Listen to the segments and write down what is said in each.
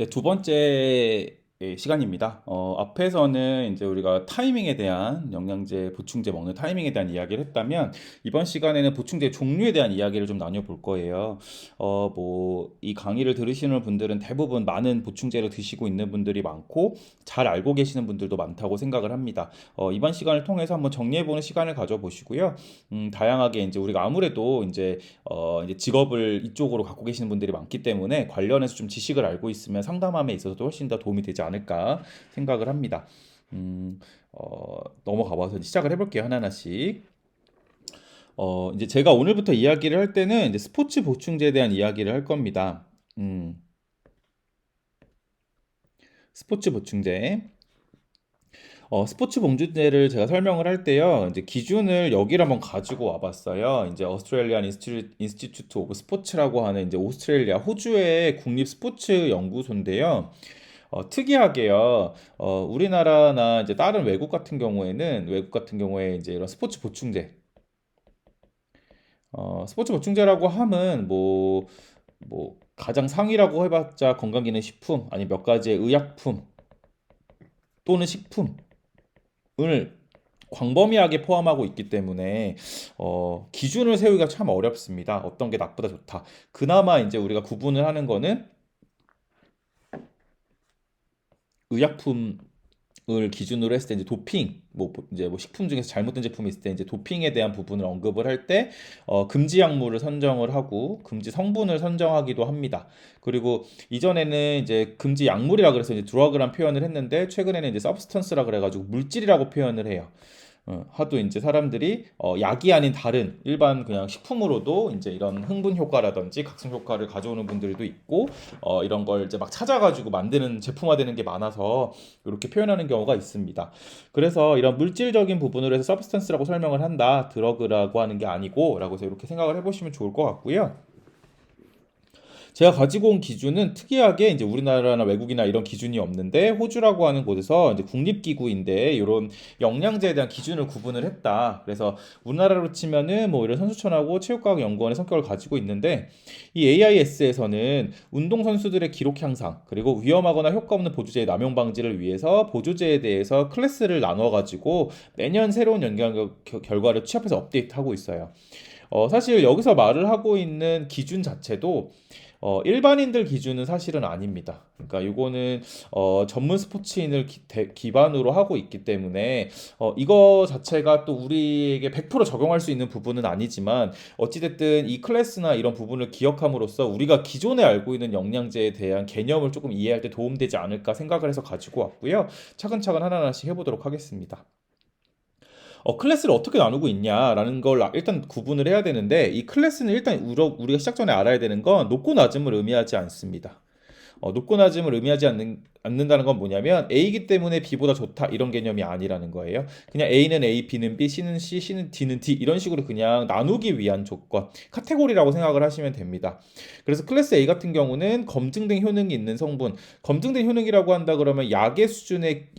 네, 두 번째 시간입니다. 앞에서는 이제 우리가 타이밍에 대한 영양제, 보충제 먹는 타이밍에 대한 이야기를 했다면, 이번 시간에는 보충제 종류에 대한 이야기를 좀 나눠볼 거예요. 이 강의를 들으시는 분들은 대부분 많은 보충제를 드시고 있는 분들이 많고, 잘 알고 계시는 분들도 많다고 생각을 합니다. 이번 시간을 통해서 한번 정리해보는 시간을 가져보시고요. 다양하게 이제 우리가 아무래도 이제 직업을 이쪽으로 갖고 계시는 분들이 많기 때문에 관련해서 좀 지식을 알고 있으면 상담함에 있어서도 훨씬 더 도움이 되지 않을까 생각을 합니다. 넘어가 봐서 시작을 해볼게요. 하나하나씩. 이제 제가 오늘부터 이야기를 할 때는 이제 스포츠 보충제에 대한 이야기를 할 겁니다. 스포츠 보충제. 스포츠 봉준제를 제가 설명을 할 때요, 이제 기준을 여기를 한번 가지고 와봤어요. 이제 오스트레일리안 인스티튜트 오브 스포츠라고 하는 이제 오스트레일리아 호주의 국립 스포츠 연구소인데요. 특이하게요, 우리나라나 이제 다른 외국 같은 경우에 이제 이런 스포츠 보충제, 스포츠 보충제라고 함은 뭐 가장 상위라고 해봤자 건강기능식품, 아니 몇 가지의 의약품 또는 식품 을 광범위하게 포함하고 있기 때문에 기준을 세우기가 참 어렵습니다. 어떤 게 나쁘다 좋다. 그나마 이제 우리가 구분을 하는 거는 의약품을 기준으로 했을 때 이제 도핑 이제 뭐 식품 중에서 잘못된 제품이 있을 때 이제 도핑에 대한 부분을 언급을 할 때 금지 약물을 선정을 하고 금지 성분을 선정하기도 합니다. 그리고 이전에는 이제 금지 약물이라 그래서 이제 드러그란 표현을 했는데 최근에는 이제 서브스턴스라 그래가지고 물질이라고 표현을 해요. 하도 이제 사람들이 약이 아닌 다른 일반 그냥 식품으로도 이제 이런 흥분 효과라든지 각성 효과를 가져오는 분들도 있고, 이런 걸 이제 막 찾아가지고 만드는 제품화되는 게 많아서 이렇게 표현하는 경우가 있습니다. 그래서 이런 물질적인 부분으로 해서 서브스턴스라고 설명을 한다, 드러그라고 하는 게 아니고라고 해서 이렇게 생각을 해보시면 좋을 것 같고요. 제가 가지고 온 기준은 특이하게 이제 우리나라나 외국이나 이런 기준이 없는데 호주라고 하는 곳에서 이제 국립기구인데 이런 영양제에 대한 기준을 구분을 했다. 그래서 우리나라로 치면은 뭐 이런 선수촌하고 체육과학연구원의 성격을 가지고 있는데 이 AIS에서는 운동선수들의 기록 향상 그리고 위험하거나 효과 없는 보조제의 남용 방지를 위해서 보조제에 대해서 클래스를 나눠 가지고 매년 새로운 연구 결과를 취합해서 업데이트하고 있어요. 사실 여기서 말을 하고 있는 기준 자체도 일반인들 기준은 사실은 아닙니다. 그러니까 이거는 전문 스포츠인을 기반으로 하고 있기 때문에 이거 자체가 또 우리에게 100% 적용할 수 있는 부분은 아니지만 어찌됐든 이 클래스나 이런 부분을 기억함으로써 우리가 기존에 알고 있는 영양제에 대한 개념을 조금 이해할 때 도움되지 않을까 생각을 해서 가지고 왔고요. 차근차근 하나하나씩 해보도록 하겠습니다. 클래스를 어떻게 나누고 있냐라는 걸 일단 구분을 해야 되는데 이 클래스는 일단 우리가 시작 전에 알아야 되는 건 높고 낮음을 의미하지 않습니다. 높고 낮음을 의미하지 않는다는 건 뭐냐면 A이기 때문에 B보다 좋다 이런 개념이 아니라는 거예요. 그냥 A는 A, B는 B, C는 C, C는 D는 D 이런 식으로 그냥 나누기 위한 조건, 카테고리라고 생각을 하시면 됩니다. 그래서 클래스 A 같은 경우는 검증된 효능이 있는 성분, 검증된 효능이라고 한다 그러면 약의 수준에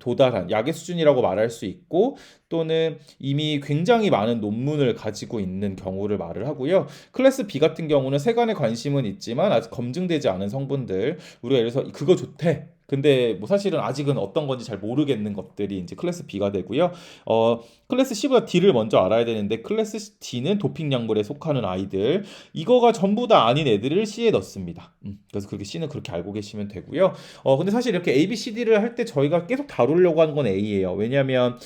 도달한 약의 수준이라고 말할 수 있고 또는 이미 굉장히 많은 논문을 가지고 있는 경우를 말을 하고요. 클래스 B 같은 경우는 세간의 관심은 있지만 아직 검증되지 않은 성분들 우리가 예를 들어서 그거 좋대. 근데 뭐 사실은 아직은 어떤 건지 잘 모르겠는 것들이 이제 클래스 B가 되고요. 클래스 C보다 D를 먼저 알아야 되는데 클래스 D는 도핑 약물에 속하는 아이들. 이거가 전부 다 아닌 애들을 C에 넣습니다. 그래서 그렇게 C는 그렇게 알고 계시면 되고요. 근데 사실 이렇게 A, B, C, D를 할 때 저희가 계속 다루려고 하는 건 A예요. 왜냐하면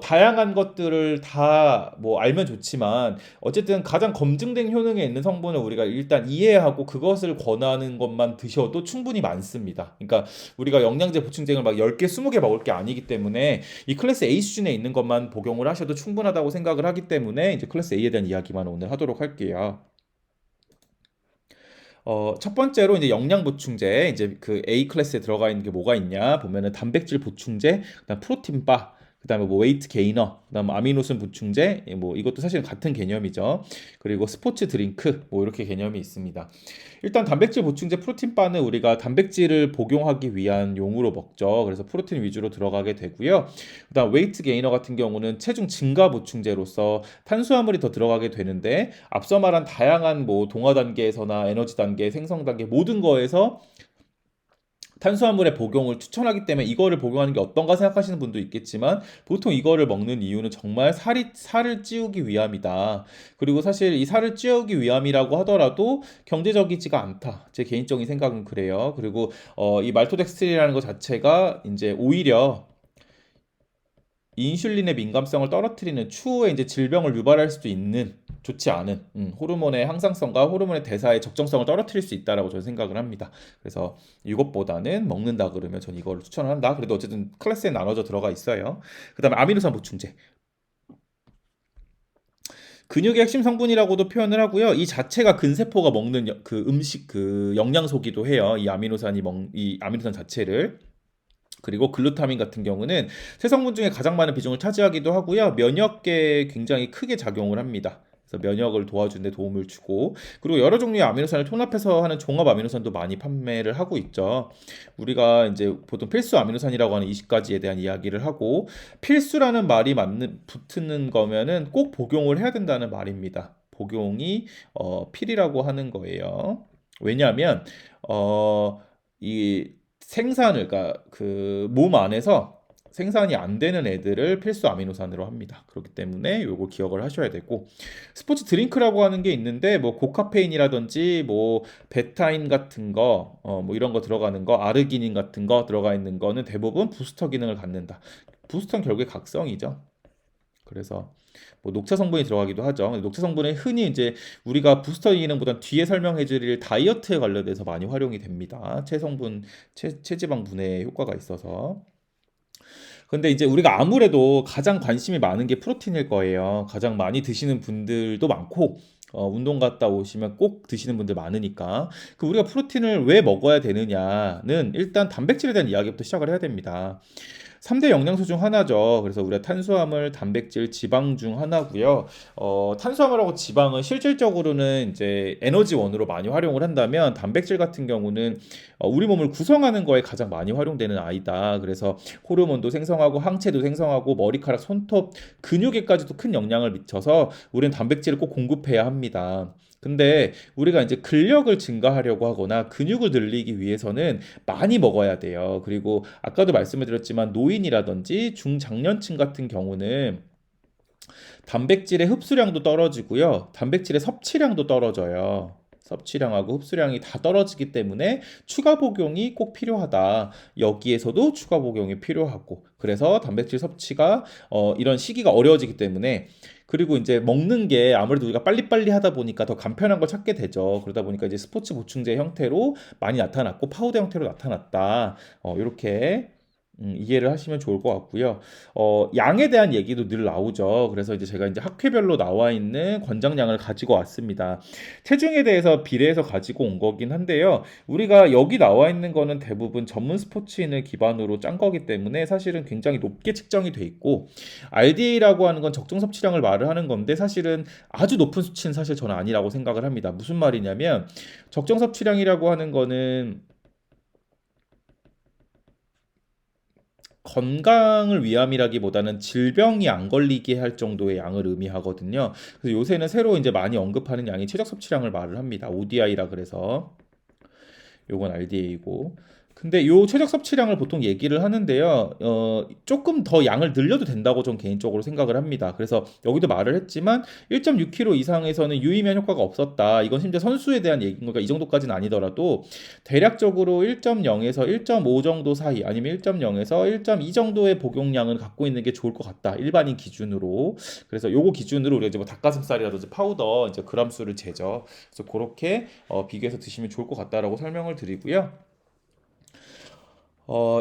다양한 것들을 다 뭐 알면 좋지만 어쨌든 가장 검증된 효능에 있는 성분을 우리가 일단 이해하고 그것을 권하는 것만 드셔도 충분히 많습니다. 그러니까 우리가 영양제 보충제를 막 10개, 20개 먹을 게 아니기 때문에 이 클래스 A 수준에 있는 것만 복용을 하셔도 충분하다고 생각을 하기 때문에 이제 클래스 A에 대한 이야기만 오늘 하도록 할게요. 첫 번째로 이제 영양 보충제 이제 그 A 클래스에 들어가 있는 게 뭐가 있냐 보면은 단백질 보충제, 그다음 프로틴 바, 그다음에 뭐 웨이트 게이너, 그다음 아미노산 보충제, 뭐 이것도 사실은 같은 개념이죠. 그리고 스포츠 드링크, 뭐 이렇게 개념이 있습니다. 일단 단백질 보충제 프로틴바는 우리가 단백질을 복용하기 위한 용으로 먹죠. 그래서 프로틴 위주로 들어가게 되고요. 그다음 웨이트 게이너 같은 경우는 체중 증가 보충제로서 탄수화물이 더 들어가게 되는데 앞서 말한 다양한 뭐 동화 단계에서나 에너지 단계, 생성 단계 모든 거에서 탄수화물의 복용을 추천하기 때문에 이거를 복용하는 게 어떤가 생각하시는 분도 있겠지만 보통 이거를 먹는 이유는 정말 살을 찌우기 위함이다. 그리고 사실 이 살을 찌우기 위함이라고 하더라도 경제적이지가 않다. 제 개인적인 생각은 그래요. 그리고 이 말토덱스트린이라는 것 자체가 이제 오히려 인슐린의 민감성을 떨어뜨리는 추후에 이제 질병을 유발할 수도 있는 좋지 않은 호르몬의 항상성과 호르몬의 대사의 적정성을 떨어뜨릴 수 있다라고 저는 생각을 합니다. 그래서 이것보다는 먹는다 그러면 전 이거를 추천을 한다. 그래도 어쨌든 클래스에 나눠져 들어가 있어요. 그다음에 아미노산 보충제. 근육의 핵심 성분이라고도 표현을 하고요. 이 자체가 근세포가 먹는 그 음식 그 영양소기도 해요. 이 아미노산 자체를. 그리고 글루타민 같은 경우는 세성분 중에 가장 많은 비중을 차지하기도 하고요. 면역계에 굉장히 크게 작용을 합니다. 그래서 면역을 도와주는 데 도움을 주고 그리고 여러 종류의 아미노산을 통합해서 하는 종합 아미노산도 많이 판매를 하고 있죠. 우리가 이제 보통 필수 아미노산이라고 하는 20가지에 대한 이야기를 하고 필수라는 말이 붙는 거면은 꼭 복용을 해야 된다는 말입니다. 복용이 필이라고 하는 거예요. 왜냐하면 이 생산을 그러니까 그 몸 안에서 생산이 안 되는 애들을 필수 아미노산으로 합니다. 그렇기 때문에 요거 기억을 하셔야 되고 스포츠 드링크라고 하는 게 있는데 뭐 고카페인이라든지 뭐 베타인 같은 거 뭐 이런 거 들어가는 거 아르기닌 같은 거 들어가 있는 거는 대부분 부스터 기능을 갖는다. 부스터는 결국에 각성이죠. 그래서 뭐 녹차 성분이 들어가기도 하죠. 녹차 성분은 흔히 이제 우리가 부스터 기능보다 뒤에 설명해 드릴 다이어트에 관련돼서 많이 활용이 됩니다. 체지방 분해에 효과가 있어서. 근데 이제 우리가 아무래도 가장 관심이 많은 게 프로틴일 거예요. 가장 많이 드시는 분들도 많고, 운동 갔다 오시면 꼭 드시는 분들 많으니까. 그 우리가 프로틴을 왜 먹어야 되느냐는 일단 단백질에 대한 이야기부터 시작을 해야 됩니다. 3대 영양소 중 하나죠. 그래서 우리가 탄수화물, 단백질, 지방 중 하나고요. 탄수화물하고 지방은 실질적으로는 이제 에너지원으로 많이 활용을 한다면 단백질 같은 경우는 우리 몸을 구성하는 거에 가장 많이 활용되는 아이다. 그래서 호르몬도 생성하고 항체도 생성하고 머리카락, 손톱, 근육에까지도 큰 영향을 미쳐서 우리는 단백질을 꼭 공급해야 합니다. 근데 우리가 이제 근력을 증가하려고 하거나 근육을 늘리기 위해서는 많이 먹어야 돼요. 그리고 아까도 말씀을 드렸지만 노인이라든지 중장년층 같은 경우는 단백질의 흡수량도 떨어지고요. 단백질의 섭취량도 떨어져요. 섭취량하고 흡수량이 다 떨어지기 때문에 추가 복용이 꼭 필요하다. 여기에서도 추가 복용이 필요하고. 그래서 단백질 섭취가 이런 시기가 어려워지기 때문에 그리고 이제 먹는 게 아무래도 우리가 빨리빨리 하다 보니까 더 간편한 걸 찾게 되죠. 그러다 보니까 이제 스포츠 보충제 형태로 많이 나타났고 파우더 형태로 나타났다. 이렇게 이해를 하시면 좋을 것 같고요. 양에 대한 얘기도 늘 나오죠. 그래서 이제 제가 이제 학회별로 나와 있는 권장량을 가지고 왔습니다. 체중에 대해서 비례해서 가지고 온 거긴 한데요. 우리가 여기 나와 있는 거는 대부분 전문 스포츠인을 기반으로 짠 거기 때문에 사실은 굉장히 높게 측정이 돼 있고 RDA라고 하는 건 적정 섭취량을 말을 하는 건데 사실은 아주 높은 수치는 사실 저는 아니라고 생각을 합니다. 무슨 말이냐면 적정 섭취량이라고 하는 거는 건강을 위함이라기보다는 질병이 안 걸리게 할 정도의 양을 의미하거든요. 그래서 요새는 새로 이제 많이 언급하는 양이 최적 섭취량을 말을 합니다. ODI라 그래서 요건 RDA이고. 근데 요 최적 섭취량을 보통 얘기를 하는데요. 조금 더 양을 늘려도 된다고 전 개인적으로 생각을 합니다. 그래서 여기도 말을 했지만 1.6kg 이상에서는 유의미한 효과가 없었다. 이건 심지어 선수에 대한 얘기인 거니까 이 정도까지는 아니더라도 대략적으로 1.0에서 1.5 정도 사이 아니면 1.0에서 1.2 정도의 복용량을 갖고 있는 게 좋을 것 같다. 일반인 기준으로. 그래서 요거 기준으로 우리가 이제 뭐 닭가슴살이라든지 파우더 이제 그람 수를 재죠. 그래서 그렇게 비교해서 드시면 좋을 것 같다라고 설명을 드리고요.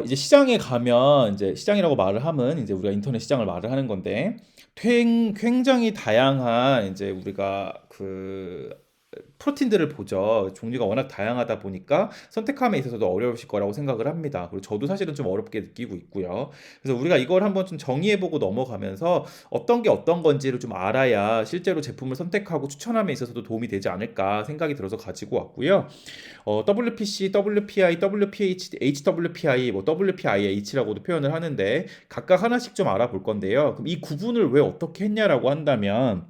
이제 시장에 가면 이제 시장이라고 말을 하면 이제 우리가 인터넷 시장을 말을 하는 건데 굉장히 다양한 이제 우리가 그 프로틴들을 보죠. 종류가 워낙 다양하다 보니까 선택함에 있어서도 어려우실 거라고 생각을 합니다. 그리고 저도 사실은 좀 어렵게 느끼고 있고요. 그래서 우리가 이걸 한번 좀 정의해보고 넘어가면서 어떤 게 어떤 건지를 좀 알아야 실제로 제품을 선택하고 추천함에 있어서도 도움이 되지 않을까 생각이 들어서 가지고 왔고요. WPC, WPI, WPH, HWPI, 뭐 WPIH라고도 표현을 하는데 각각 하나씩 좀 알아볼 건데요. 그럼 이 구분을 왜 어떻게 했냐라고 한다면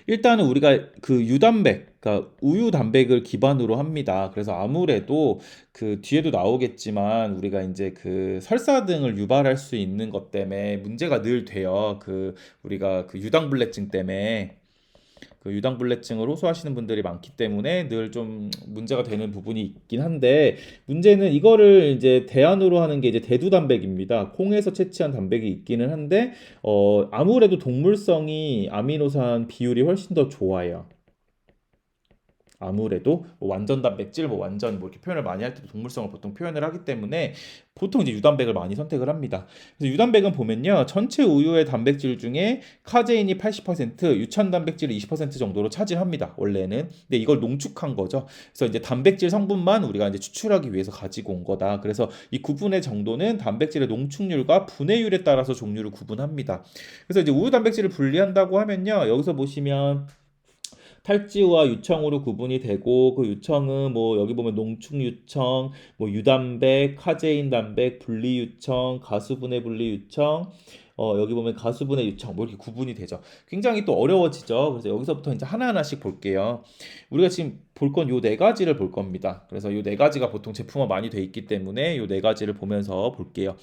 일단은 우리가 그 유단백, 그러니까 우유 단백을 기반으로 합니다. 그래서 아무래도 그 뒤에도 나오겠지만 우리가 이제 그 설사 등을 유발할 수 있는 것 때문에 문제가 늘 돼요. 그 우리가 그 유당불내증 때문에. 그 유당불내증을 호소하시는 분들이 많기 때문에 늘 좀 문제가 되는 부분이 있긴 한데 문제는 이거를 이제 대안으로 하는 게 이제 대두단백입니다. 콩에서 채취한 단백이 있기는 한데 아무래도 동물성이 아미노산 비율이 훨씬 더 좋아요. 아무래도 뭐 완전 단백질, 뭐 완전 뭐 이렇게 표현을 많이 할 때도 동물성을 보통 표현을 하기 때문에 보통 이제 유단백을 많이 선택을 합니다. 그래서 유단백은 보면요, 전체 우유의 단백질 중에 카제인이 80%, 유천 단백질이 20% 정도로 차지합니다. 원래는. 근데 이걸 농축한 거죠. 그래서 이제 단백질 성분만 우리가 이제 추출하기 위해서 가지고 온 거다. 그래서 이 구분의 정도는 단백질의 농축률과 분해율에 따라서 종류를 구분합니다. 그래서 이제 우유 단백질을 분리한다고 하면요, 여기서 보시면 탈지우와 유청으로 구분이 되고 그 유청은 뭐 여기 보면 농축 유청, 뭐 유단백, 카제인 단백, 분리 유청, 가수분해 분리 유청, 여기 보면 가수분해 유청 뭐 이렇게 구분이 되죠. 굉장히 또 어려워지죠. 그래서 여기서부터 이제 하나하나씩 볼게요. 우리가 지금 볼 건 요 네 가지를 볼 겁니다. 그래서 요 네 가지가 보통 제품화 많이 돼 있기 때문에 요 네 가지를 보면서 볼게요.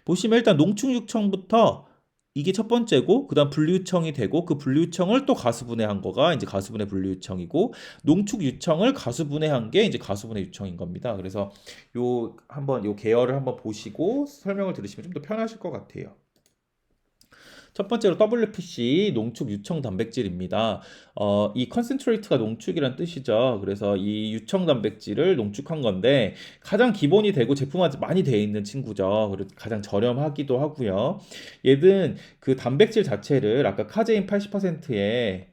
보시면 일단 농축 유청부터 이게 첫 번째고 그다음 분리유청이 되고 그 분리유청을 또 가수분해한 거가 이제 가수분해 분리유청이고 농축 유청을 가수분해한 게 이제 가수분해 유청인 겁니다. 그래서 요 한번 요 계열을 한번 보시고 설명을 들으시면 좀 더 편하실 것 같아요. 첫 번째로 WPC 농축 유청 단백질입니다. 이 컨센트레이트가 농축이란 뜻이죠. 그래서 이 유청 단백질을 농축한 건데 가장 기본이 되고 제품화 많이 되어 있는 친구죠. 그리고 가장 저렴하기도 하고요. 얘는 그 단백질 자체를 아까 카제인 80%에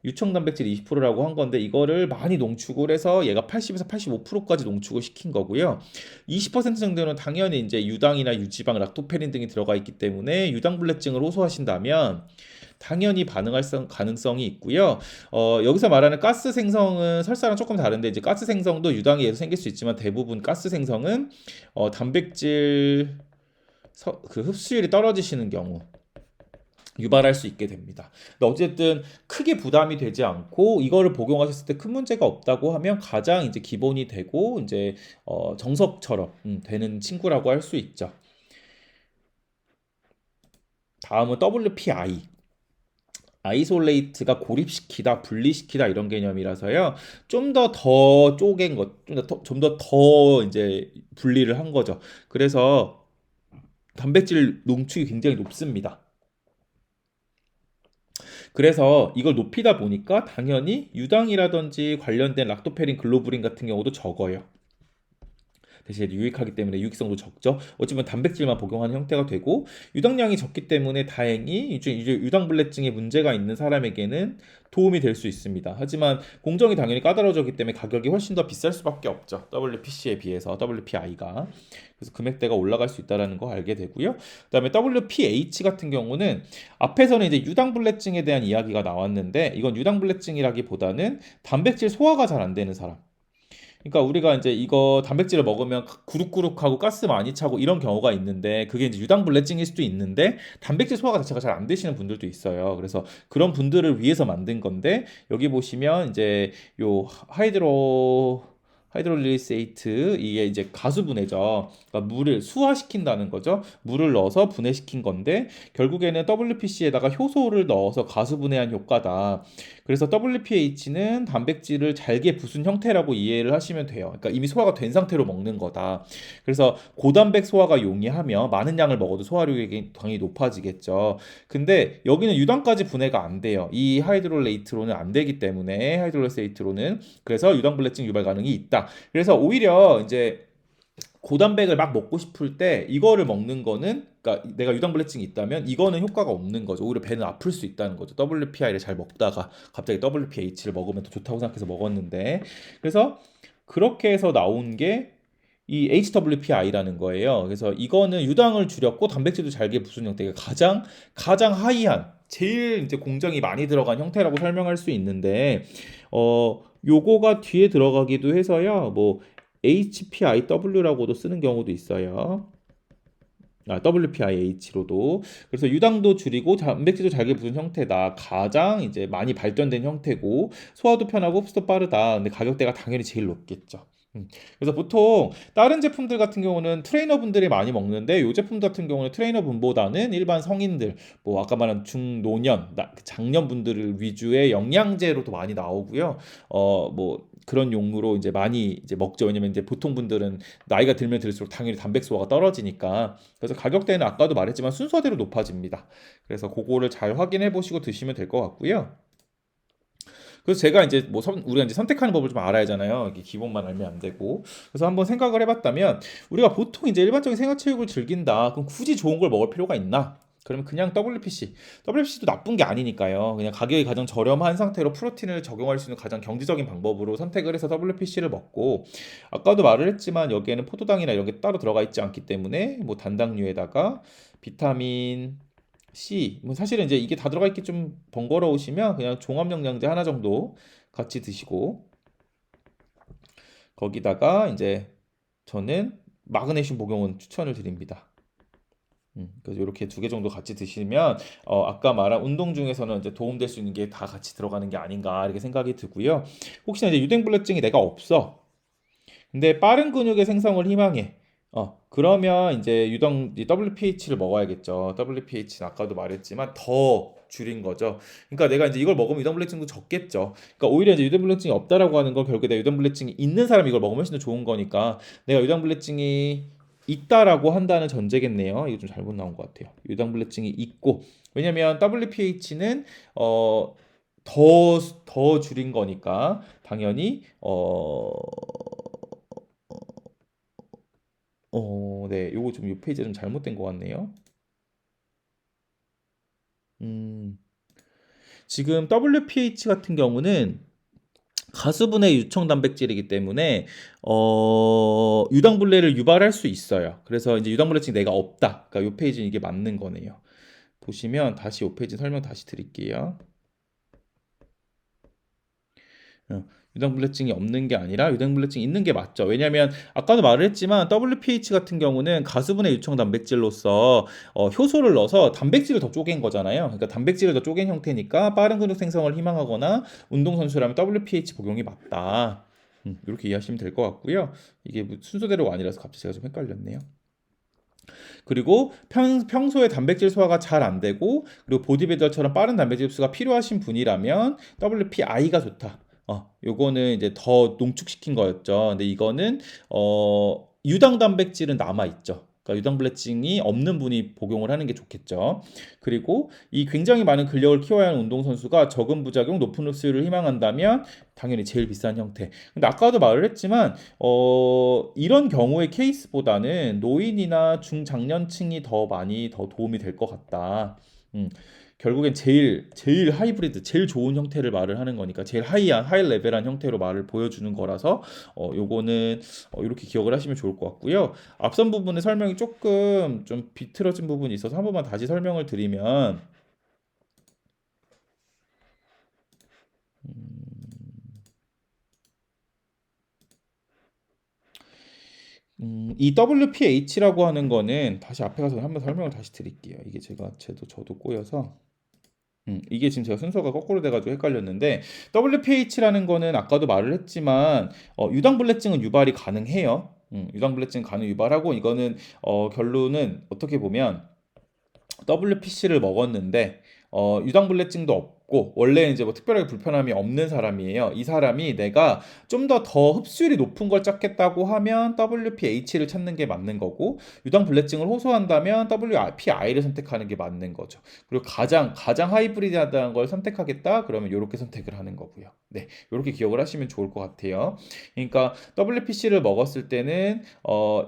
유청 단백질 20%라고 한 건데 이거를 많이 농축을 해서 얘가 80에서 85%까지 농축을 시킨 거고요. 20% 정도는 당연히 이제 유당이나 유지방, 락토페린 등이 들어가 있기 때문에 유당불내증을 호소하신다면 당연히 반응할 가능성이 있고요. 여기서 말하는 가스 생성은 설사랑 조금 다른데 이제 가스 생성도 유당에 의해서 생길 수 있지만 대부분 가스 생성은 단백질 그 흡수율이 떨어지시는 경우 유발할 수 있게 됩니다. 근데 어쨌든 크게 부담이 되지 않고 이거를 복용하셨을 때 큰 문제가 없다고 하면 가장 이제 기본이 되고 이제 정석처럼 되는 친구라고 할 수 있죠. 다음은 WPI. 아이솔레이트가 고립시키다, 분리시키다 이런 개념이라서요. 좀 더 쪼갠 것, 좀 더 이제 분리를 한 거죠. 그래서 단백질 농축이 굉장히 높습니다. 그래서 이걸 높이다 보니까 당연히 유당이라든지 관련된 락토페린, 글로불린 같은 경우도 적어요. 대신에 유익하기 때문에 유익성도 적죠. 어찌보면 단백질만 복용하는 형태가 되고 유당량이 적기 때문에 다행히 이제 유당불내증에 문제가 있는 사람에게는 도움이 될 수 있습니다. 하지만 공정이 당연히 까다로워졌기 때문에 가격이 훨씬 더 비쌀 수밖에 없죠. WPC에 비해서 WPI가. 그래서 금액대가 올라갈 수 있다는 거 알게 되고요. 그다음에 WPH 같은 경우는 앞에서는 이제 유당불내증에 대한 이야기가 나왔는데 이건 유당불내증이라기보다는 단백질 소화가 잘 안 되는 사람. 그러니까 우리가 이제 이거 단백질을 먹으면 구룩구룩하고 가스 많이 차고 이런 경우가 있는데 그게 이제 유당불내증일 수도 있는데 단백질 소화가 자체가 잘 안 되시는 분들도 있어요. 그래서 그런 분들을 위해서 만든 건데 여기 보시면 이제 요 하이드롤리세이트 이게 이제 가수분해죠. 그러니까 물을 수화시킨다는 거죠. 물을 넣어서 분해시킨 건데 결국에는 WPC에다가 효소를 넣어서 가수분해한 효과다. 그래서 WPH는 단백질을 잘게 부순 형태라고 이해를 하시면 돼요. 그러니까 이미 소화가 된 상태로 먹는 거다. 그래서 고단백 소화가 용이하며 많은 양을 먹어도 소화력이 당연히 높아지겠죠. 근데 여기는 유당까지 분해가 안 돼요. 이 하이드롤레이트로는 안 되기 때문에 하이드롤레이트로는 그래서 유당불내증 유발 가능이 있다. 그래서 오히려 이제 고단백을 막 먹고 싶을 때 이거를 먹는 거는, 그러니까 내가 유당불내증이 있다면 이거는 효과가 없는 거죠. 오히려 배는 아플 수 있다는 거죠. WPI를 잘 먹다가 갑자기 WPH를 먹으면 더 좋다고 생각해서 먹었는데, 그래서 그렇게 해서 나온 게 이 HWPI라는 거예요. 그래서 이거는 유당을 줄였고 단백질도 잘게 부순 형태가 가장 하이한, 제일 이제 공정이 많이 들어간 형태라고 설명할 수 있는데, 요거가 뒤에 들어가기도 해서요. 뭐 HPIW라고도 쓰는 경우도 있어요. WPIH로도. 그래서 유당도 줄이고 단백질도 잘게 부은 형태다. 가장 이제 많이 발전된 형태고 소화도 편하고 흡수도 빠르다. 근데 가격대가 당연히 제일 높겠죠. 그래서 보통 다른 제품들 같은 경우는 트레이너분들이 많이 먹는데, 이 제품 같은 경우는 트레이너분보다는 일반 성인들, 뭐 아까 말한 중노년, 장년분들을 위주의 영양제로 도 많이 나오고요. 뭐 그런 용으로 이제 많이 이제 먹죠. 왜냐면 이제 보통 분들은 나이가 들면 들수록 당연히 단백 소화가 떨어지니까. 그래서 가격대는 아까도 말했지만 순서대로 높아집니다. 그래서 그거를 잘 확인해 보시고 드시면 될 것 같고요. 그래서 제가 이제 뭐 우리가 이제 선택하는 법을 좀 알아야 하잖아요. 이게 기본만 알면 안 되고. 그래서 한번 생각을 해봤다면, 우리가 보통 이제 일반적인 생활체육을 즐긴다. 그럼 굳이 좋은 걸 먹을 필요가 있나? 그러면 그냥 WPC. WPC도 나쁜 게 아니니까요. 그냥 가격이 가장 저렴한 상태로 프로틴을 적용할 수 있는 가장 경제적인 방법으로 선택을 해서 WPC를 먹고, 아까도 말을 했지만 여기에는 포도당이나 이런 게 따로 들어가 있지 않기 때문에 뭐 단당류에다가 비타민 C, 뭐 사실은 이제 이게 다 들어가 있기 좀 번거로우시면 그냥 종합영양제 하나 정도 같이 드시고, 거기다가 이제 저는 마그네슘 복용은 추천을 드립니다. 그래서 이렇게 두 개 정도 같이 드시면 아까 말한 운동 중에서는 이제 도움될 수 있는 게 다 같이 들어가는 게 아닌가 이렇게 생각이 들고요. 혹시나 이제 유당불내증이 내가 없어. 근데 빠른 근육의 생성을 희망해. 그러면 이제 WPH를 먹어야겠죠. WPH는 아까도 말했지만 더 줄인 거죠. 그러니까 내가 이제 이걸 먹으면 유당불내증도 적겠죠. 그러니까 오히려 이제 유당불내증이 없다라고 하는 건 결국에 내가 유당불내증이 있는 사람이 이걸 먹으면 훨씬 더 좋은 거니까, 내가 유당불내증이 있다라고 한다는 전제겠네요. 이거 좀 잘못 나온 것 같아요. 유당불내증이 있고, 왜냐면 WPH는 더 줄인 거니까 당연히 네, 요거 좀 요 페이지가 좀 잘못된 것 같네요. 음, 지금 WPH 같은 경우는 가수분해 유청 단백질이기 때문에 유당불내를 유발할 수 있어요. 그래서 이제 유당불내증이 내가 없다. 그러니까 요 페이지는 이게 맞는 거네요. 보시면 다시 요 페이지 설명 다시 드릴게요. 유당불내증이 없는 게 아니라 유당불내증이 있는 게 맞죠. 왜냐하면 아까도 말을 했지만 WPH 같은 경우는 가수분해 유청 단백질로서 효소를 넣어서 단백질을 더 쪼갠 거잖아요. 그러니까 단백질을 더 쪼갠 형태니까 빠른 근육 생성을 희망하거나 운동선수라면 WPH 복용이 맞다. 이렇게 이해하시면 될 것 같고요. 이게 뭐 순서대로가 아니라서 갑자기 제가 좀 헷갈렸네요. 그리고 평소에 단백질 소화가 잘 안 되고, 그리고 보디빌더처럼 빠른 단백질 흡수가 필요하신 분이라면 WPI가 좋다. 요거는 이제 더 농축시킨 거였죠. 근데 이거는 유당 단백질은 남아 있죠. 그러니까 유당불내증이 없는 분이 복용을 하는 게 좋겠죠. 그리고 이 굉장히 많은 근력을 키워야 하는 운동선수가 적은 부작용, 높은 흡수율을 희망한다면 당연히 제일 비싼 형태. 근데 아까도 말을 했지만 이런 경우의 케이스보다는 노인이나 중장년층이 더 많이 더 도움이 될 것 같다. 음, 결국엔 제일 하이브리드, 제일 좋은 형태를 말을 하는 거니까, 제일 하이 레벨한 형태로 말을 보여주는 거라서 요거는 이렇게 기억을 하시면 좋을 것 같고요. 앞선 부분의 설명이 조금 좀 비틀어진 부분이 있어서 한 번만 다시 설명을 드리면, 이 WPH라고 하는 거는 다시 앞에 가서 한번 설명을 다시 드릴게요. 이게 저도 꼬여서. 이게 지금 제가 순서가 거꾸로 돼가지고 헷갈렸는데, WPH라는 거는 아까도 말을 했지만 유당불내증은 유발이 가능해요. 유당불내증 가능 유발하고, 이거는 결론은 어떻게 보면 WPC를 먹었는데 유당불내증도 없고 원래 이제 뭐 특별하게 불편함이 없는 사람이에요. 이 사람이 내가 좀 더 흡수율이 높은 걸 찾겠다고 하면 WPH를 찾는 게 맞는 거고 유당불내증을 호소한다면 WPI를 선택하는 게 맞는 거죠. 그리고 가장 하이브리드하다는 걸 선택하겠다 그러면 이렇게 선택을 하는 거고요. 네, 이렇게 기억을 하시면 좋을 것 같아요. 그러니까 WPC를 먹었을 때는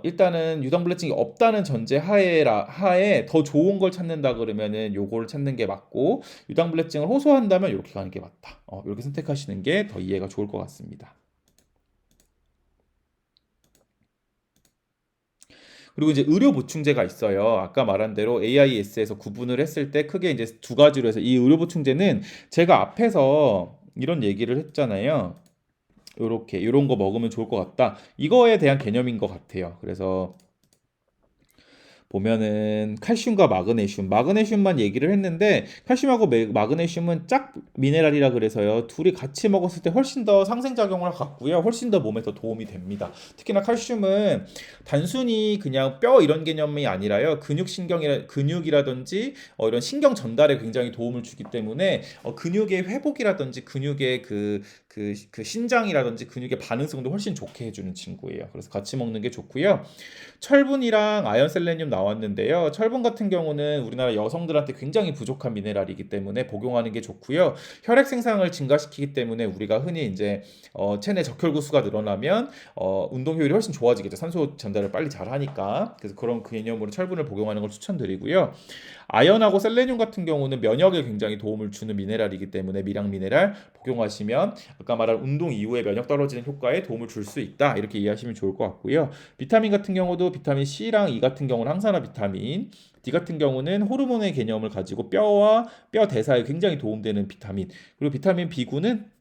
일단은 유당불내증이 없다는 전제 하에 더 좋은 걸 찾는다 그러면은 요거를 찾는 게 맞고 유당불내증을 호소한다면 이렇게 가는 게 맞다. 이렇게 선택하시는 게 더 이해가 좋을 것 같습니다. 그리고 이제 의료 보충제가 있어요. 아까 말한 대로 AIS에서 구분을 했을 때 크게 이제 두 가지로 해서 이 의료 보충제는 제가 앞에서 이런 얘기를 했잖아요. 요렇게 요런 거 먹으면 좋을 것 같다. 이거에 대한 개념인 것 같아요. 그래서 보면은 칼슘과 마그네슘만 얘기를 했는데 칼슘하고 마그네슘은 짝 미네랄이라 그래서요. 둘이 같이 먹었을 때 훨씬 더 상생작용을 갖고요. 훨씬 더 몸에 더 도움이 됩니다. 특히나 칼슘은 단순히 그냥 뼈 이런 개념이 아니라요. 근육이라든지 이런 신경 전달에 굉장히 도움을 주기 때문에 근육의 회복이라든지 근육의 그 신장이라든지 근육의 반응성도 훨씬 좋게 해주는 친구예요. 그래서 같이 먹는 게 좋고요. 철분이랑 아연 셀레늄 나왔는데요. 철분 같은 경우는 우리나라 여성들한테 굉장히 부족한 미네랄이기 때문에 복용하는 게 좋고요. 혈액 생산을 증가시키기 때문에 우리가 흔히 이제 체내 적혈구수가 늘어나면 운동 효율이 훨씬 좋아지겠죠. 산소 전달을 빨리 잘 하니까. 그래서 그런 개념으로 철분을 복용하는 걸 추천드리고요. 아연하고 셀레늄 같은 경우는 면역에 굉장히 도움을 주는 미네랄이기 때문에 미량 미네랄 복용하시면 아까 말한 운동 이후에 면역 떨어지는 효과에 도움을 줄 수 있다. 이렇게 이해하시면 좋을 것 같고요. 비타민 같은 경우도 비타민 C랑 E 같은 경우는 항산화 비타민, D 같은 경우는 호르몬의 개념을 가지고 뼈와 뼈 대사에 굉장히 도움되는 비타민, 그리고 비타민 B군은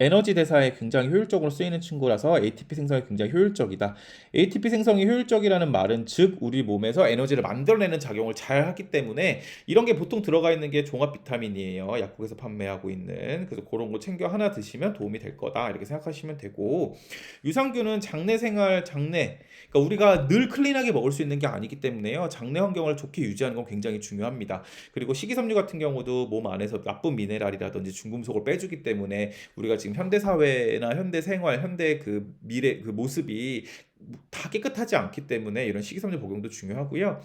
에너지 대사에 굉장히 효율적으로 쓰이는 친구라서 ATP 생성에 굉장히 효율적이다. ATP 생성이 효율적이라는 말은 즉 우리 몸에서 에너지를 만들어내는 작용을 잘 하기 때문에 이런 게 보통 들어가 있는 게 종합 비타민이에요. 약국에서 판매하고 있는. 그래서 그런 거 챙겨 하나 드시면 도움이 될 거다. 이렇게 생각하시면 되고 유산균은 장내 그러니까 우리가 늘 클린하게 먹을 수 있는 게 아니기 때문에요. 장내 환경을 좋게 유지하는 건 굉장히 중요합니다. 그리고 식이섬유 같은 경우도 몸 안에서 나쁜 미네랄이라든지 중금속을 빼주기 때문에 우리가 지금 현대 사회나 현대 생활, 현대 그 미래 그 모습이 다 깨끗하지 않기 때문에 이런 식이섬유 복용도 중요하고요.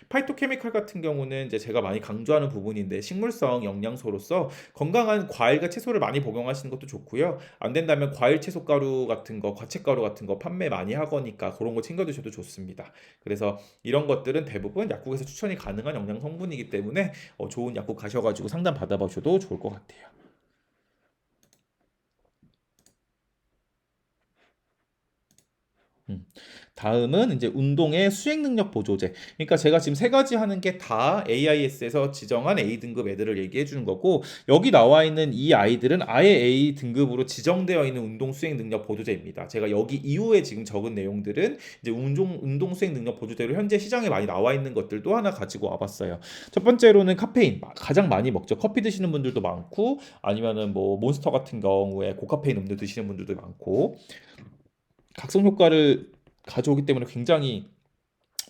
파이토케미칼 같은 경우는 이제 제가 많이 강조하는 부분인데 식물성 영양소로서 건강한 과일과 채소를 많이 복용하시는 것도 좋고요. 안 된다면 과일 채소 가루 같은 거, 과채가루 같은 거 판매 많이 하거니까 그런 거 챙겨 드셔도 좋습니다. 그래서 이런 것들은 대부분 약국에서 추천이 가능한 영양 성분이기 때문에 좋은 약국 가셔가지고 상담 받아보셔도 좋을 것 같아요. 음. 다음은 이제 운동의 수행 능력 보조제. 그러니까 제가 지금 세 가지 하는 게 다 AIS에서 지정한 A 등급 애들을 얘기해 주는 거고 여기 나와 있는 이 아이들은 아예 A 등급으로 지정되어 있는 운동 수행 능력 보조제입니다. 제가 여기 이후에 지금 적은 내용들은 이제 운동 수행 능력 보조제로 현재 시장에 많이 나와 있는 것들도 하나 가지고 와봤어요. 첫 번째로는 카페인 가장 많이 먹죠. 커피 드시는 분들도 많고 아니면은 뭐 몬스터 같은 경우에 고카페인 음료 드시는 분들도 많고 각성 효과를 가져오기 때문에 굉장히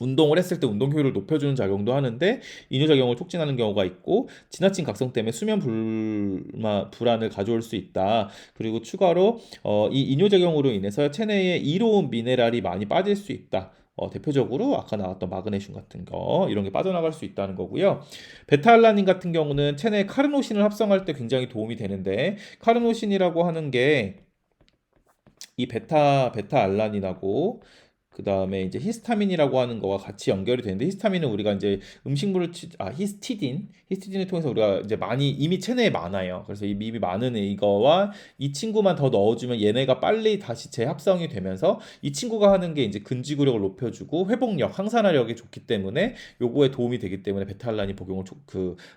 운동을 했을 때 운동 효율을 높여주는 작용도 하는데 이뇨작용을 촉진하는 경우가 있고 지나친 각성 때문에 수면 불안을 가져올 수 있다. 그리고 추가로 이 이뇨작용으로 인해서 체내에 이로운 미네랄이 많이 빠질 수 있다. 대표적으로 아까 나왔던 마그네슘 같은 거 이런 게 빠져나갈 수 있다는 거고요. 베타알라닌 같은 경우는 체내에 카르노신을 합성할 때 굉장히 도움이 되는데 카르노신이라고 하는 게 이 베타 알라닌하고 그 다음에 이제 히스타민이라고 하는 거와 같이 연결이 되는데 히스타민은 우리가 이제 히스티딘을 통해서 우리가 이제 많이 이미 체내에 많아요. 그래서 이 이미 많은 이거와 이 친구만 더 넣어주면 얘네가 빨리 다시 재합성이 되면서 이 친구가 하는 게 이제 근지구력을 높여주고 회복력, 항산화력이 좋기 때문에 요거에 도움이 되기 때문에 베타알라닌 복용을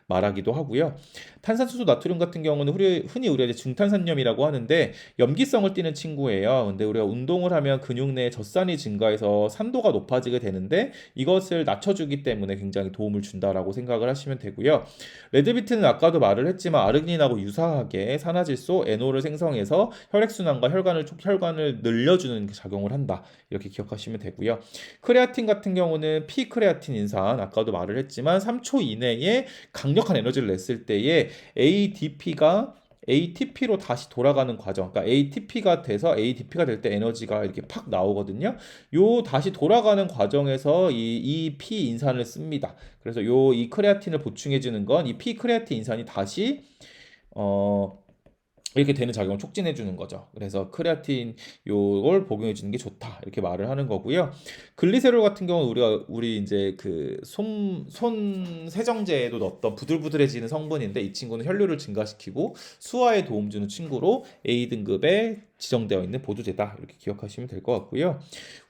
말하기도 하고요. 탄산수소 나트륨 같은 경우는 흔히 우리가 이제 중탄산염이라고 하는데 염기성을 띠는 친구예요. 근데 우리가 운동을 하면 근육 내에 젖산이 증가해 증가해서 산도가 높아지게 되는데 이것을 낮춰주기 때문에 굉장히 도움을 준다라고 생각을 하시면 되고요. 레드비트는 아까도 말을 했지만 아르기닌하고 유사하게 산화질소 NO를 생성해서 혈액순환과 혈관을 늘려주는 작용을 한다. 이렇게 기억하시면 되고요. 크레아틴 같은 경우는 피크레아틴 인산 아까도 말을 했지만 3초 이내에 강력한 에너지를 냈을 때에 ATP로 다시 돌아가는 과정. 그러니까 ATP가 돼서 ADP가 될 때 에너지가 이렇게 팍 나오거든요. 요 다시 돌아가는 과정에서 이 P 인산을 씁니다. 그래서 이 크레아틴을 보충해 주는 건 이 P 크레아틴 인산이 다시 어 이렇게 되는 작용을 촉진해 주는 거죠. 그래서 크레아틴 요걸 복용해 주는 게 좋다. 이렇게 말을 하는 거고요. 글리세롤 같은 경우는 우리 이제 그 손 세정제에도 넣었던 부들부들해지는 성분인데 이 친구는 혈류를 증가시키고 수화에 도움 주는 친구로 A등급에 지정되어 있는 보조제다. 이렇게 기억하시면 될 것 같고요.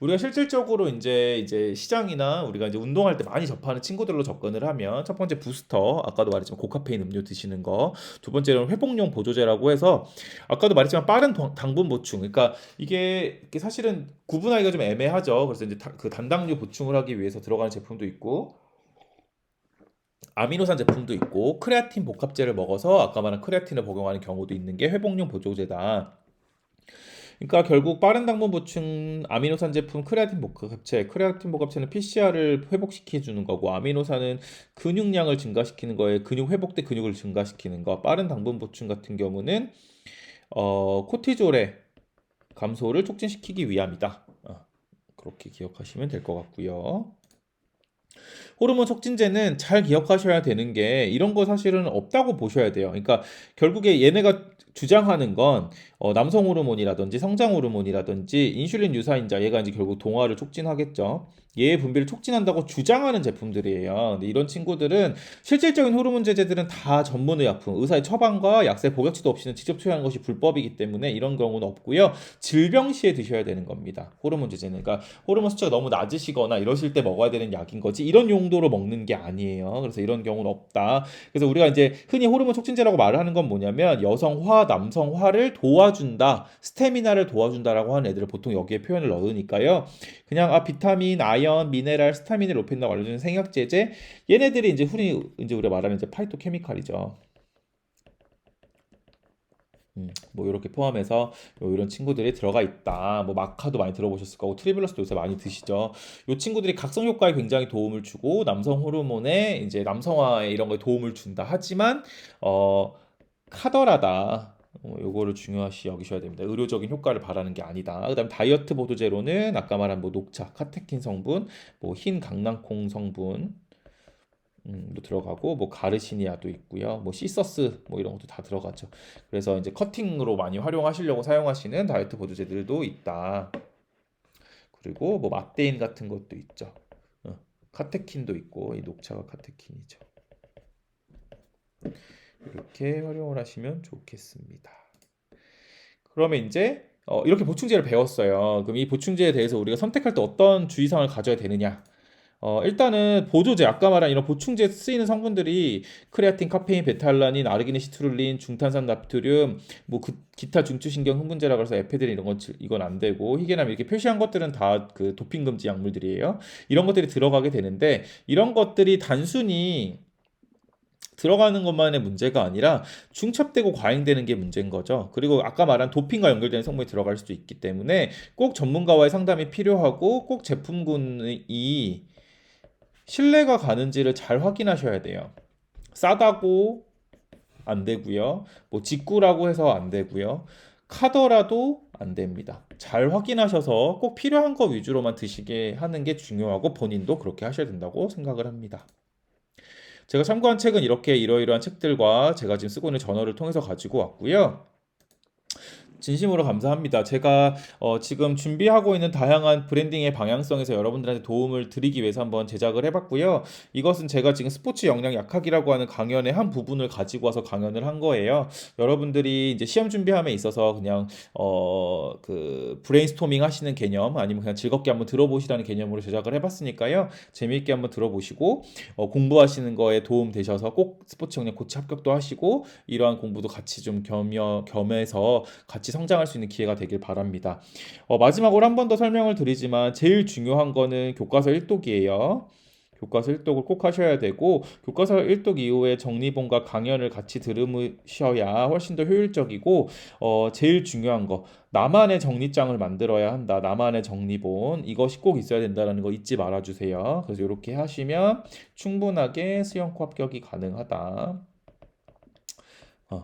우리가 실질적으로 이제 시장이나 우리가 이제 운동할 때 많이 접하는 친구들로 접근을 하면 첫 번째 부스터, 아까도 말했지만 고카페인 음료 드시는 거, 두 번째로는 회복용 보조제라고 해서 아까도 말했지만 빠른 당분 보충. 그러니까 이게 사실은 구분하기가 좀 애매하죠. 그래서 이제 그 단당류 보충을 하기 위해서 들어가는 제품도 있고 아미노산 제품도 있고 크레아틴 복합제를 먹어서 아까 말한 크레아틴을 복용하는 경우도 있는 게 회복용 보조제다. 그러니까 결국 빠른 당분 보충 아미노산 제품 크레아틴 복합체는 PCR을 회복시켜 주는 거고 아미노산은 근육량을 증가시키는 거에 근육 회복 때 근육을 증가시키는 거. 빠른 당분 보충 같은 경우는 코티졸의 감소를 촉진시키기 위함이다. 그렇게 기억하시면 될 것 같고요. 호르몬 촉진제는 잘 기억하셔야 되는 게 이런 거 사실은 없다고 보셔야 돼요. 그러니까 결국에 얘네가 주장하는 건 남성 호르몬이라든지 성장 호르몬이라든지 인슐린 유사인자 얘가 이제 결국 동화를 촉진하겠죠. 얘의 분비를 촉진한다고 주장하는 제품들이에요. 근데 이런 친구들은 실질적인 호르몬 제제들은 다 전문의약품, 의사의 처방과 약사의 복약지도 없이는 직접 투여하는 것이 불법이기 때문에 이런 경우는 없고요. 질병 시에 드셔야 되는 겁니다. 호르몬 제제는. 그러니까 호르몬 수치가 너무 낮으시거나 이러실 때 먹어야 되는 약인 거지 이런 용도로 먹는 게 아니에요. 그래서 이런 경우는 없다. 그래서 우리가 이제 흔히 호르몬 촉진제라고 말을 하는 건 뭐냐면 여성화, 남성화를 도와준다, 스태미나를 도와준다라고 하는 애들을 보통 여기에 표현을 넣으니까요. 그냥 비타민, 아연, 미네랄, 스타민을 높인다고 알려주는 생약제제 얘네들이 이제 흔히 이제 우리가 말하는 이제 파이토케미칼이죠. 뭐 이렇게 포함해서 이런 친구들이 들어가 있다. 뭐 마카도 많이 들어보셨을 거고 트리블러스도 요새 많이 드시죠. 이 친구들이 각성 효과에 굉장히 도움을 주고 남성 호르몬에 이제 남성화에 이런 거에 도움을 준다. 하지만 카더라다. 요거를 중요시 여기셔야 됩니다. 의료적인 효과를 바라는 게 아니다. 그다음 다이어트 보조제로는 아까 말한 뭐 녹차, 카테킨 성분, 뭐 흰 강낭콩 성분 도 들어가고 뭐 가르시니아도 있고요. 뭐 시서스 뭐 이런 것도 다 들어가죠. 그래서 이제 커팅으로 많이 활용하시려고 사용하시는 다이어트 보조제들도 있다. 그리고 뭐 맛데인 같은 것도 있죠. 카테킨도 있고 이 녹차가 카테킨이죠. 이렇게 활용을 하시면 좋겠습니다. 그러면 이제 이렇게 보충제를 배웠어요. 그럼 이 보충제에 대해서 우리가 선택할 때 어떤 주의사항을 가져야 되느냐? 일단은 보조제, 아까 말한 이런 보충제에 쓰이는 성분들이 크레아틴, 카페인, 베타알라닌, 아르기닌, 시트룰린, 중탄산 나트륨, 뭐 기타 중추신경 흥분제라고 해서 에페드린 이건 안 되고 희귀암 이렇게 표시한 것들은 다 그 도핑 금지 약물들이에요. 이런 것들이 들어가게 되는데 이런 것들이 단순히 들어가는 것만의 문제가 아니라 중첩되고 과잉되는 게 문제인 거죠. 그리고 아까 말한 도핑과 연결되는 성분이 들어갈 수도 있기 때문에 꼭 전문가와의 상담이 필요하고 꼭 제품군이 신뢰가 가는지를 잘 확인하셔야 돼요. 싸다고 안 되고요. 뭐 직구라고 해서 안 되고요. 카더라도 안 됩니다. 잘 확인하셔서 꼭 필요한 거 위주로만 드시게 하는 게 중요하고 본인도 그렇게 하셔야 된다고 생각을 합니다. 제가 참고한 책은 이렇게 이러이러한 책들과 제가 지금 쓰고 있는 저널을 통해서 가지고 왔고요. 진심으로 감사합니다. 제가 지금 준비하고 있는 다양한 브랜딩의 방향성에서 여러분들한테 도움을 드리기 위해서 한번 제작을 해봤고요. 이것은 제가 지금 스포츠 역량 약학이라고 하는 강연의 한 부분을 가지고 와서 강연을 한 거예요. 여러분들이 이제 시험 준비함에 있어서 그냥 그 브레인스토밍 하시는 개념 아니면 그냥 즐겁게 한번 들어보시라는 개념으로 제작을 해봤으니까요. 재미있게 한번 들어보시고 공부하시는 거에 도움 되셔서 꼭 스포츠 역량 코치 합격도 하시고 이러한 공부도 같이 좀 겸해서 같이 같이 성장할 수 있는 기회가 되길 바랍니다. 마지막으로 한 번 더 설명을 드리지만 제일 중요한 거는 교과서 1독이에요. 교과서 1독을 꼭 하셔야 되고 교과서 1독 이후에 정리본과 강연을 같이 들으셔야 훨씬 더 효율적이고 제일 중요한 거 나만의 정리장을 만들어야 한다. 나만의 정리본 이것이 꼭 있어야 된다는 거 잊지 말아 주세요. 그래서 이렇게 하시면 충분하게 수영코 합격이 가능하다. 어,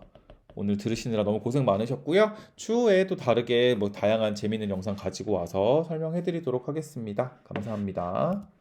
오늘 들으시느라 너무 고생 많으셨고요. 추후에 또 다르게 뭐 다양한 재밌는 영상 가지고 와서 설명해 드리도록 하겠습니다. 감사합니다.